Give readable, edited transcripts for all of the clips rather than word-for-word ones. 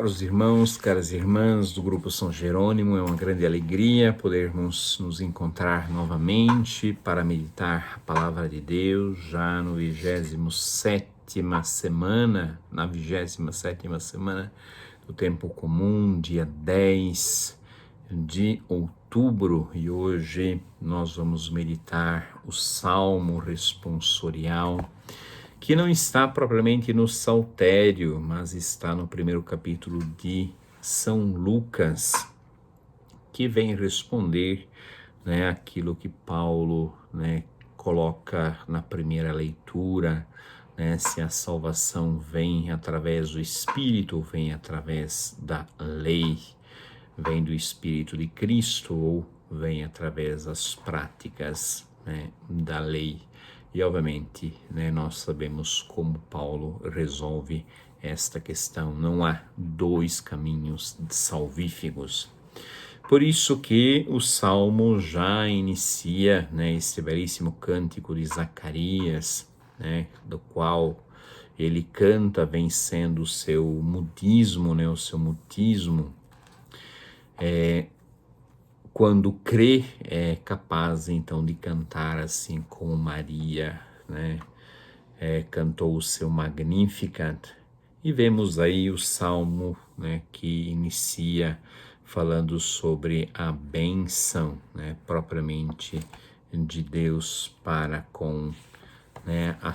Caros irmãos, caras irmãs do Grupo São Jerônimo, é uma grande alegria podermos nos encontrar novamente para meditar a Palavra de Deus, já no 27ª semana, na 27ª semana do Tempo Comum, dia 10 de outubro, e hoje nós vamos meditar o Salmo Responsorial, que não está propriamente no Saltério, mas está no primeiro capítulo de São Lucas, que vem responder, aquilo que Paulo, coloca na primeira leitura, se a salvação vem através do Espírito, vem através da lei, vem do Espírito de Cristo ou vem através das práticas, da lei. E, obviamente, nós sabemos como Paulo resolve esta questão. Não há dois caminhos salvíficos. Por isso que o Salmo já inicia, esse belíssimo cântico de Zacarias, do qual ele canta vencendo o seu mudismo, o seu mutismo. Quando crê, é capaz então de cantar assim como Maria, cantou o seu Magnificat. E vemos aí o Salmo, que inicia falando sobre a bênção, propriamente de Deus para com, a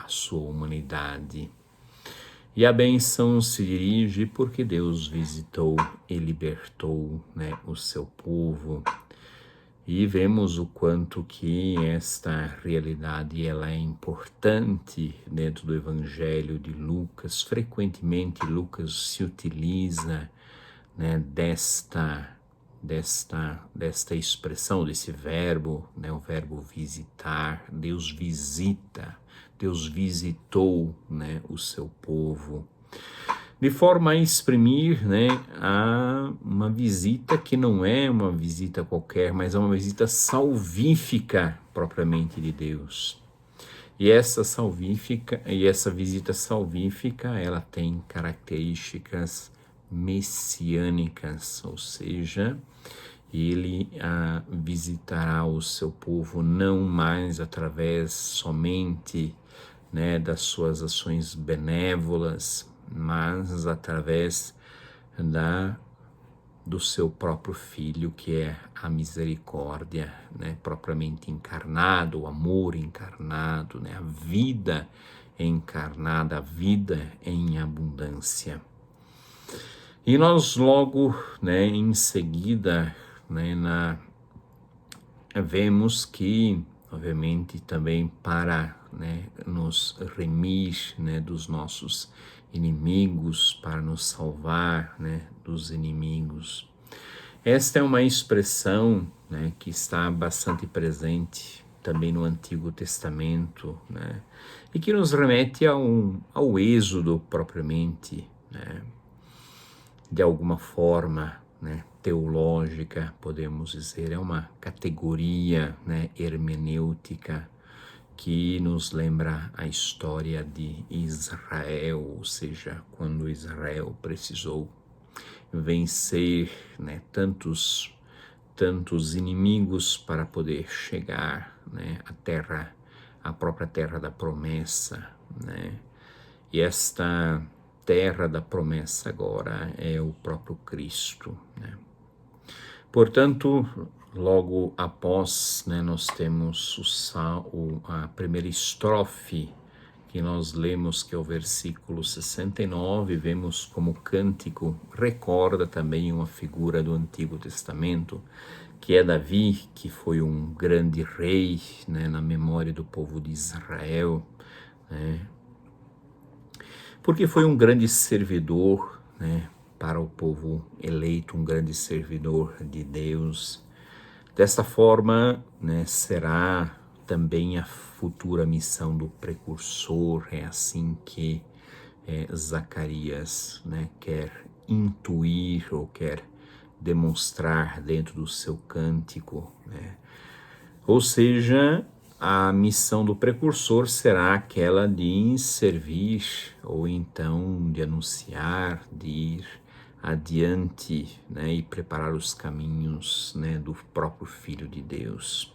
sua humanidade. E a bênção se dirige porque Deus visitou e libertou, o seu povo. E vemos o quanto que esta realidade ela é importante dentro do Evangelho de Lucas. Frequentemente Lucas se utiliza, desta expressão, desse verbo, o verbo visitar. Deus visita, Deus visitou, o seu povo, de forma a exprimir, uma visita que não é uma visita qualquer, mas é uma visita salvífica propriamente de Deus. E essa visita salvífica, ela tem características messiânicas, ou seja, ele visitará o seu povo não mais através somente, das suas ações benévolas, mas através do seu próprio Filho, que é a misericórdia, propriamente encarnado, o amor encarnado, a vida encarnada, a vida em abundância. E nós logo, em seguida, vemos que, obviamente, também para nos remir, dos nossos inimigos, para nos salvar, dos inimigos. Esta é uma expressão, que está bastante presente também no Antigo Testamento, e que nos remete ao êxodo propriamente, de alguma forma, teológica, podemos dizer, é uma categoria, hermenêutica que nos lembra a história de Israel, ou seja, quando Israel precisou vencer, tantos inimigos para poder chegar, à própria terra da promessa, E esta terra da promessa agora é o próprio Cristo, Portanto, logo após, nós temos a primeira estrofe que nós lemos, que é o versículo 69, vemos como o cântico recorda também uma figura do Antigo Testamento, que é Davi, que foi um grande rei, na memória do povo de Israel, porque foi um grande servidor, para o povo eleito, um grande servidor de Deus. Desta forma, será também a futura missão do precursor. É assim que Zacarias, quer intuir ou quer demonstrar dentro do seu cântico, Ou seja, a missão do precursor será aquela de servir, ou então de anunciar, de ir adiante, né, e preparar os caminhos, né, do próprio Filho de Deus.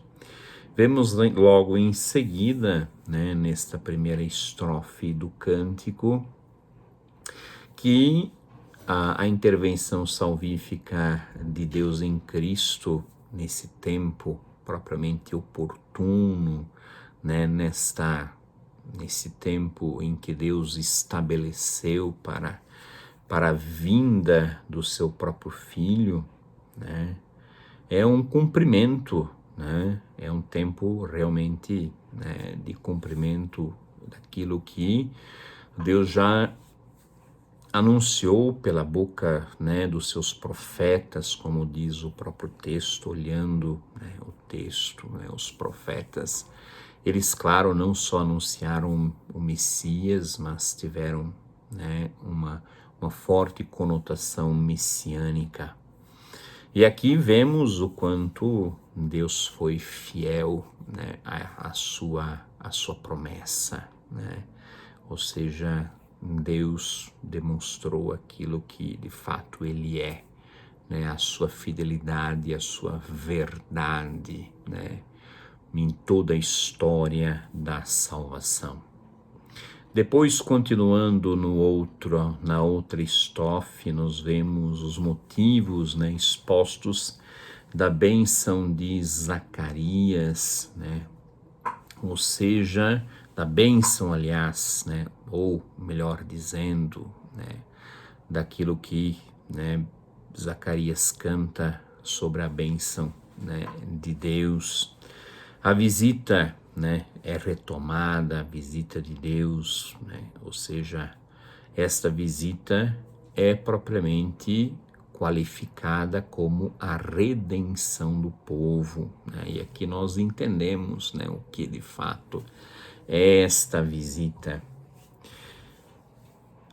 Vemos logo em seguida, né, nesta primeira estrofe do cântico, que a intervenção salvífica de Deus em Cristo, nesse tempo propriamente oportuno, né, nesse tempo em que Deus estabeleceu para a vinda do seu próprio Filho, né, é um cumprimento, né, é um tempo realmente, né, de cumprimento daquilo que Deus já anunciou pela boca, né, dos seus profetas, como diz o próprio texto, olhando, né, o texto, né, os profetas. Eles, claro, não só anunciaram o Messias, mas tiveram, né, uma forte conotação messiânica. E aqui vemos o quanto Deus foi fiel, né, à sua promessa, né? Ou seja, Deus demonstrou aquilo que de fato Ele é, né? A sua fidelidade, a sua verdade, né? Em toda a história da salvação. Depois, continuando na outra estrofe, nós vemos os motivos, né, expostos da bênção de Zacarias, né? Ou seja, da bênção, aliás, né, ou melhor dizendo, né, daquilo que, né, Zacarias canta sobre a bênção, né, de Deus. A visita, né, é retomada, a visita de Deus, né, ou seja, esta visita é propriamente qualificada como a redenção do povo, né? E aqui nós entendemos, né, o que de fato é esta visita.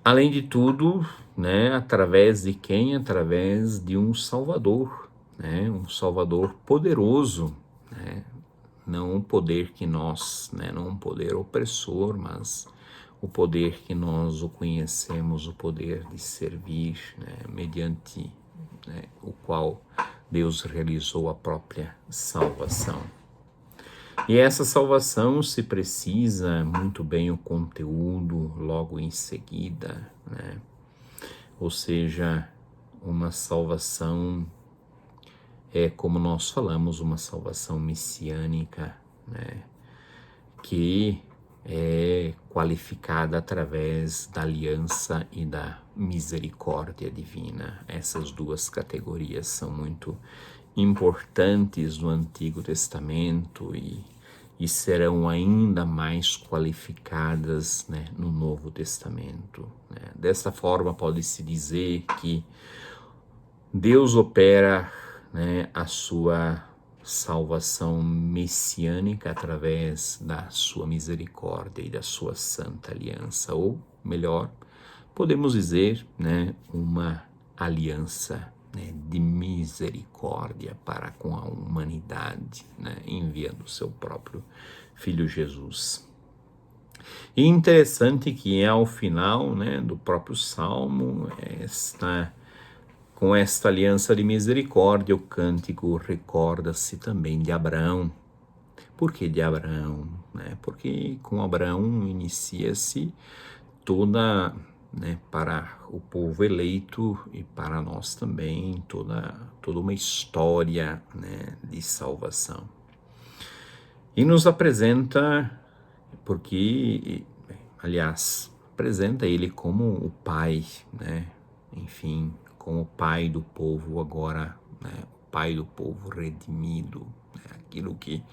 Além de tudo, né, através de quem? Através de um Salvador, né, um Salvador poderoso, né? Não um poder que nós, né, não um poder opressor, mas o poder que nós o conhecemos, o poder de servir, né, mediante, né, o qual Deus realizou a própria salvação. E essa salvação se precisa muito bem o conteúdo logo em seguida, né? Ou seja, uma salvação como nós falamos, uma salvação messiânica, né, que é qualificada através da aliança e da misericórdia divina. Essas duas categorias são muito importantes no Antigo Testamento e serão ainda mais qualificadas, né, no Novo Testamento, né? Dessa forma, pode-se dizer que Deus opera, né, a sua salvação messiânica através da sua misericórdia e da sua santa aliança, ou melhor, podemos dizer, né, uma aliança, né, de misericórdia para com a humanidade, né, enviando o seu próprio Filho Jesus. E interessante que ao final, né, do próprio Salmo, com esta aliança de misericórdia, o cântico recorda-se também de Abraão. Por que de Abraão? Né? Porque com Abraão inicia-se toda, né, para o povo eleito e para nós também, toda uma história, né, de salvação. E nos apresenta, aliás, apresenta ele como o pai, né? Enfim, como o pai do povo agora, né, o pai do povo redimido, né, aquilo que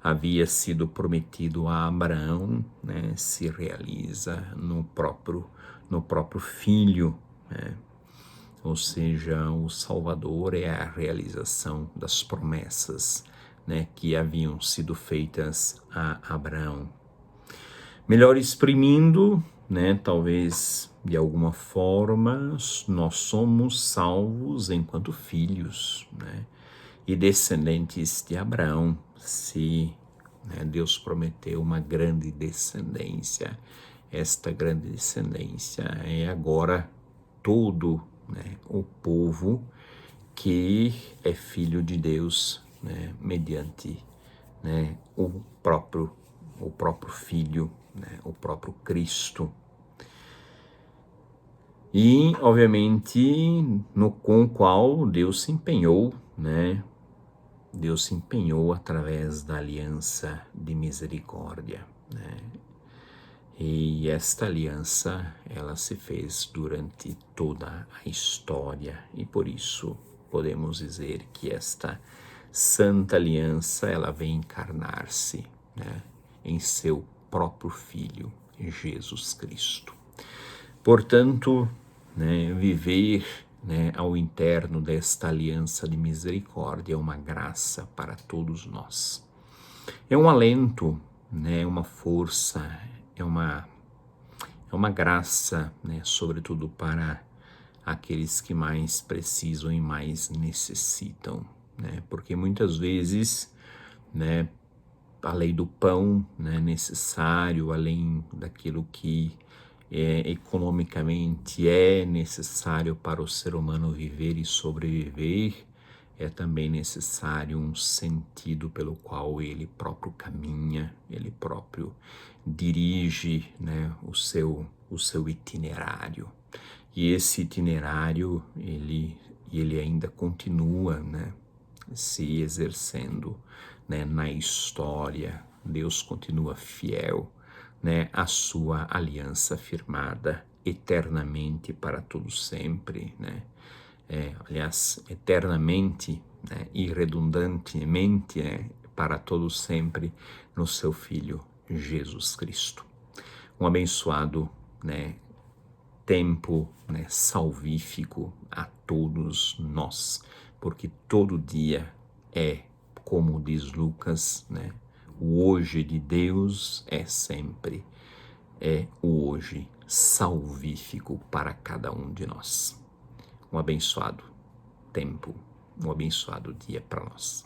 havia sido prometido a Abraão, né, se realiza no próprio filho, né? Ou seja, o Salvador é a realização das promessas, né, que haviam sido feitas a Abraão. Melhor exprimindo, né, talvez de alguma forma, nós somos salvos enquanto filhos, né, e descendentes de Abraão, se né? Deus prometeu uma grande descendência. Esta grande descendência é agora todo, né, o povo que é filho de Deus, né, mediante, né, o próprio Filho, né, o próprio Cristo. E, obviamente, com o qual Deus se empenhou, né? Deus se empenhou através da aliança de misericórdia, né? E esta aliança, ela se fez durante toda a história, e por isso podemos dizer que esta santa aliança, ela vem encarnar-se, né, em seu próprio Filho, Jesus Cristo. Portanto, né, viver, né, ao interno desta aliança de misericórdia é uma graça para todos nós. É um alento, né, uma força, é uma graça, né, sobretudo para aqueles que mais precisam e mais necessitam, né, porque muitas vezes, né, a lei do pão, né, necessário, além daquilo que economicamente é necessário para o ser humano viver e sobreviver, é também necessário um sentido pelo qual ele próprio caminha, ele próprio dirige, né, o seu itinerário. E esse itinerário, ele ainda continua, né, se exercendo, né, na história. Deus continua fiel, né, à sua aliança firmada eternamente para todo sempre, né? Aliás, eternamente, né, e redundantemente, né, para todo sempre no seu Filho Jesus Cristo. Um abençoado, né, tempo, né, salvífico a todos nós, porque todo dia é, como diz Lucas, né, o hoje de Deus é o hoje salvífico para cada um de nós. Um abençoado tempo, um abençoado dia para nós.